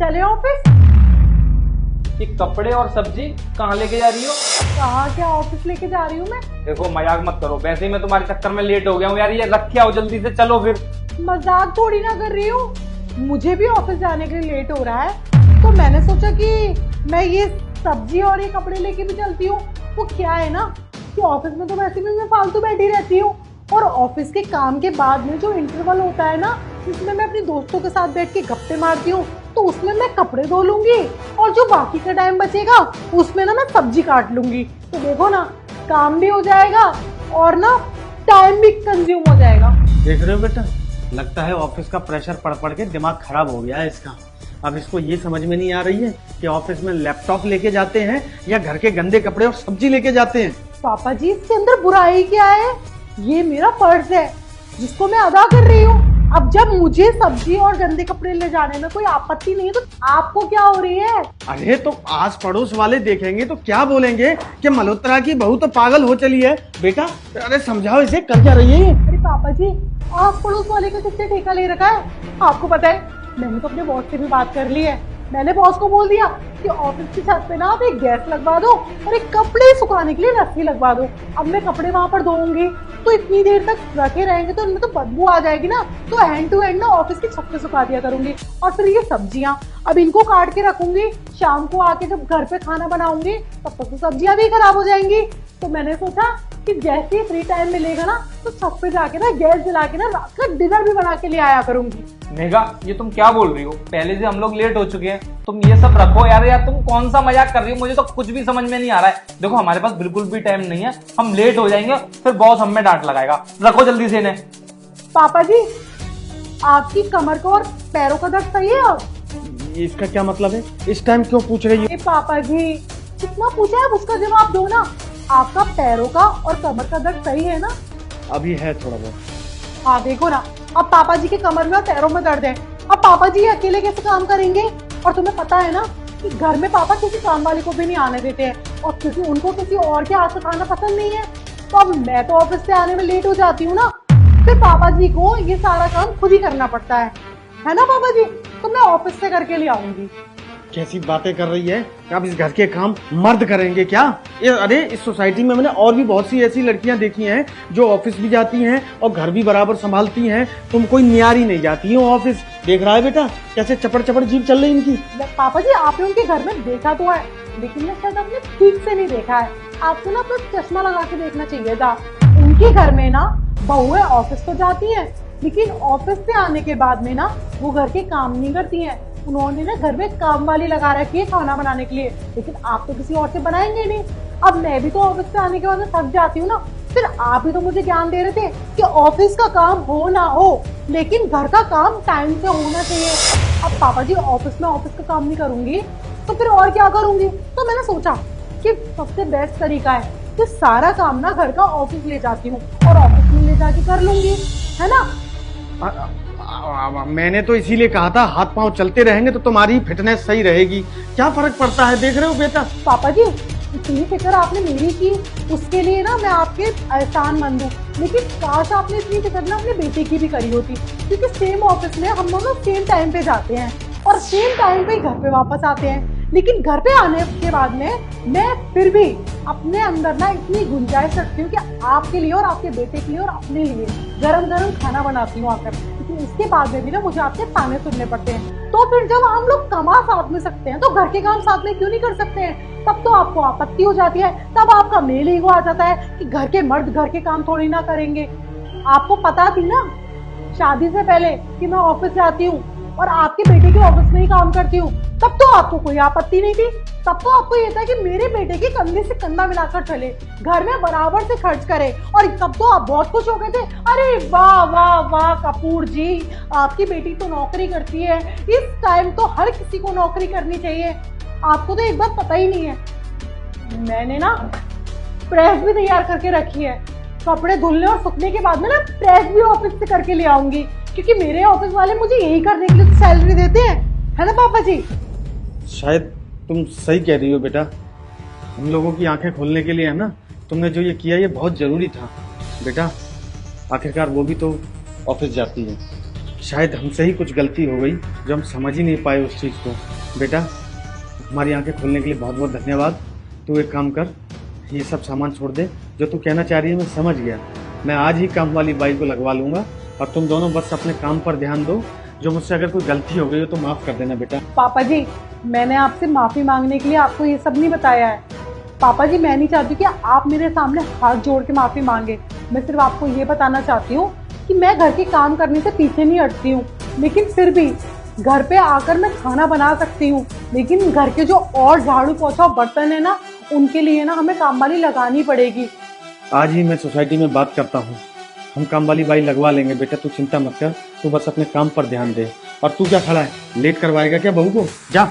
चले ऑफिस। ये कपड़े और सब्जी कहाँ लेके जा रही हो? कहाँ क्या ऑफिस लेके जा रही हूँ मैं। देखो मजाक मत करो, वैसे ही मैं तुम्हारे चक्कर में लेट हो गया हूँ यार। ये रख के आओ जल्दी से, चलो फिर। मजाक थोड़ी ना कर रही हूँ, मुझे भी ऑफिस जाने के लिए लेट हो रहा है, तो मैंने सोचा कि मैं ये सब्जी और ये कपड़े लेके भी चलती हूँ। वो क्या है ना कि ऑफिस में तो वैसे भी मैं फालतू बैठी रहती हूँ, और ऑफिस के काम के बाद में जो इंटरवल होता है ना, जिसमें मैं अपने दोस्तों के साथ बैठ के गप्पे मारती हूँ, तो उसमें मैं कपड़े धो लूंगी, और जो बाकी का टाइम बचेगा उसमें ना मैं सब्जी काट लूंगी। तो देखो ना, काम भी हो जाएगा और ना टाइम भी कंज्यूम हो जाएगा। देख रहे हो बेटा, लगता है ऑफिस का प्रेशर पढ़ पढ़ के दिमाग खराब हो गया है इसका। अब इसको ये समझ में नहीं आ रही है कि ऑफिस में लैपटॉप लेके जाते हैं या घर के गंदे कपड़े और सब्जी लेके जाते हैं। पापा जी, इसके अंदर बुराई क्या है? ये मेरा फर्ज है जिसको मैं अदा कर रही हूँ। अब जब मुझे सब्जी और गंदे कपड़े ले जाने में कोई आपत्ति नहीं है, तो आपको क्या हो रही है? अरे तो आस पड़ोस वाले देखेंगे तो क्या बोलेंगे कि मल्होत्रा की बहू तो पागल हो चली है। बेटा अरे समझाओ इसे, कर क्या रही है? अरे पापा जी, आस पड़ोस वाले का किसने ठेका ले रखा है? आपको पता है, मैंने तो अपने बॉस से भी बात कर ली है। मैंने बॉस को बोल दिया कि ऑफिस की छत पे ना आप एक गैस लगवा दो और एक कपड़े सुखाने के लिए रस्सी लगवा दो। अब मैं कपड़े वहां पर धोऊंगी तो इतनी देर तक रखे रहेंगे तो उनमें तो बदबू आ जाएगी ना, तो हैंड टू हैंड ना ऑफिस की छत पे सुखा दिया करूंगी। और फिर ये सब्जियां अब इनको काट के रखूंगी, शाम को आके जब घर पे खाना बनाऊंगी तब तक तो सब्जियां भी खराब हो जाएंगी। तो मैंने सोचा कि जैसे ही फ्री टाइम मिलेगा ना, तो छत पे जाके ना गैस जला के ना रात का डिनर भी बना के लिए आया करूंगी। मेघा, ये तुम क्या बोल रही हो? पहले से हम लोग लेट हो चुके हैं, तुम ये सब रखो यार। यार तुम कौन सा मजाक कर रही हो? मुझे तो कुछ भी समझ में नहीं आ रहा है। देखो हमारे पास बिल्कुल भी टाइम नहीं है, हम लेट हो जाएंगे, फिर बॉस हम में डांट लगाएगा। रखो जल्दी से इन्हें। पापा जी, आपकी कमर का और पैरों का दर्द सही है? अब इसका क्या मतलब है? इस टाइम क्यों पूछ रही हो? पापा जी, जितना पूछा है उसका जवाब दो ना। आपका पैरों का और कमर का दर्द सही है ना? अभी है थोड़ा बहुत। हाँ देखो ना, अब पापा जी के कमर में और पैरों में दर्द है। अब पापा जी अकेले कैसे काम करेंगे? और तुम्हें पता है ना कि घर में पापा किसी काम वाले को भी नहीं आने देते हैं, और क्योंकि उनको किसी और के हाथ से खाना पसंद नहीं है, तो अब मैं तो ऑफिस से आने में लेट हो जाती हूँ ना, फिर पापा जी को ये सारा काम खुद ही करना पड़ता है ना पापा जी? तो मैं ऑफिस से करके ले आऊंगी। कैसी बातें कर रही है? अब इस घर के काम मर्द करेंगे क्या? अरे इस सोसाइटी में मैंने और भी बहुत सी ऐसी लड़कियां देखी हैं जो ऑफिस भी जाती हैं और घर भी बराबर संभालती हैं। तुम कोई नियारी नहीं जाती हो ऑफिस। देख रहा है बेटा कैसे चपड़ चपड़ जीभ चल रही इनकी। पापा जी, आपने उनके घर में देखा तो है, लेकिन मैं शायद आपने ठीक से नहीं देखा है। आपको ना अपना चश्मा लगा के देखना चाहिए था। उनके घर में ना बहुएं ऑफिस तो जाती हैं, लेकिन ऑफिस से आने के बाद में ना वो घर के काम नहीं करती हैं। उन्होंने ना घर में काम वाली लगा रखी है खाना बनाने के लिए, लेकिन आप तो किसी और से बनाएंगे नहीं। अब मैं भी तो ऑफिस से आने के बाद थक जाती हूँ ना, फिर आप भी तो मुझे ज्ञान दे रहे थे कि ऑफिस का काम हो ना हो, लेकिन घर का काम टाइम से होना चाहिए। अब पापा जी, ऑफिस में ऑफिस का काम नहीं करूंगी तो फिर और क्या करूंगी? तो मैंने सोचा कि सबसे बेस्ट तरीका है कि सारा काम ना घर का ऑफिस ले जाती हूँ और ऑफिस में ले जाके कर लूंगी, है ना? मैंने तो इसीलिए कहा था हाथ पांव चलते रहेंगे तो तुम्हारी फिटनेस सही रहेगी। क्या फर्क पड़ता है? देख रहे हो बेटा। पापा जी, इतनी फिक्र आपने मेरी की, उसके लिए ना मैं आपके एहसानमंद हूँ, लेकिन काश आपने इतनी फिक्र ना अपने बेटे की भी करी होती, क्योंकि सेम ऑफिस में हम दोनों सेम टाइम पे जाते हैं और सेम टाइम पे घर पे वापस आते हैं। लेकिन घर पे आने के बाद में मैं फिर भी अपने अंदर ना इतनी गुंजाइश रखती हूँ कि आपके लिए और आपके बेटे के लिए और अपने लिए गरम गरम खाना बनाती हूँ आकर, लेकिन इसके बाद में भी ना मुझे आपके ताने सुनने पड़ते हैं। तो फिर जब हम लोग कमा साथ में सकते हैं तो घर के काम साथ में क्यों नहीं कर सकते हैं? तब तो आपको आपत्ति हो जाती है, तब आपका मेल ईगो आ जाता है कि घर के मर्द घर के काम थोड़ी ना करेंगे। आपको पता थी ना शादी से पहले कि मैं ऑफिस जाती हूँ और आपके बेटे के ऑफिस में ही काम करती हूँ, तब तो आपको कोई आपत्ति नहीं थी। तब तो आपको ये था कि मेरे बेटे के कंधे से कंधा मिलाकर चले, घर में बराबर से खर्च करे, और तब तो आप बहुत खुश हो गए थे। अरे वाह वाह वाह कपूर जी, आपकी बेटी तो नौकरी करती है, इस टाइम तो हर किसी को नौकरी करनी चाहिए। आपको तो एक बात पता ही नहीं है, मैंने ना प्रेस भी तैयार करके रखी है। कपड़े धुलने और सूखने के बाद में ना प्रेस भी ऑफिस से करके ले आऊंगी, क्योंकि मेरे ऑफिस वाले मुझे यही करने के लिए तो सैलरी देते हैं, है ना पापा जी? शायद तुम सही कह रही हो बेटा। हम लोगों की आंखें खोलने के लिए है ना, तुमने जो ये किया ये बहुत जरूरी था बेटा। आखिरकार वो भी तो ऑफिस जाती है, शायद हमसे ही कुछ गलती हो गई जो हम समझ ही नहीं पाए उस चीज़ को। बेटा, हमारी आंखें खोलने के लिए बहुत बहुत धन्यवाद। तू एक काम कर, ये सब सामान छोड़ दे। जो तू कहना चाह रही है मैं समझ गया। मैं आज ही काम वाली बाई को लगवा लूंगा और तुम दोनों बस अपने काम पर ध्यान दो। जो मुझसे अगर कोई गलती हो गई हो तो माफ़ कर देना बेटा। पापा जी, मैंने आपसे माफ़ी मांगने के लिए आपको ये सब नहीं बताया है। पापा जी, मैं नहीं चाहती कि आप मेरे सामने हाथ जोड़ के माफ़ी मांगे। मैं सिर्फ आपको ये बताना चाहती हूँ कि मैं घर के काम करने से पीछे नहीं हटती हूँ, लेकिन फिर भी घर पे आकर मैं खाना बना सकती हूँ, लेकिन घर के जो और झाड़ू पोछा और बर्तन है ना, उनके लिए ना हमें काम वाली लगानी पड़ेगी। आज ही मैं सोसाइटी में बात करता हूँ, हम काम वाली बाई लगवा लेंगे। बेटा तू चिंता मत कर, तू बस अपने काम पर ध्यान दे। और तू क्या खड़ा है, लेट करवाएगा क्या बहू को? जा।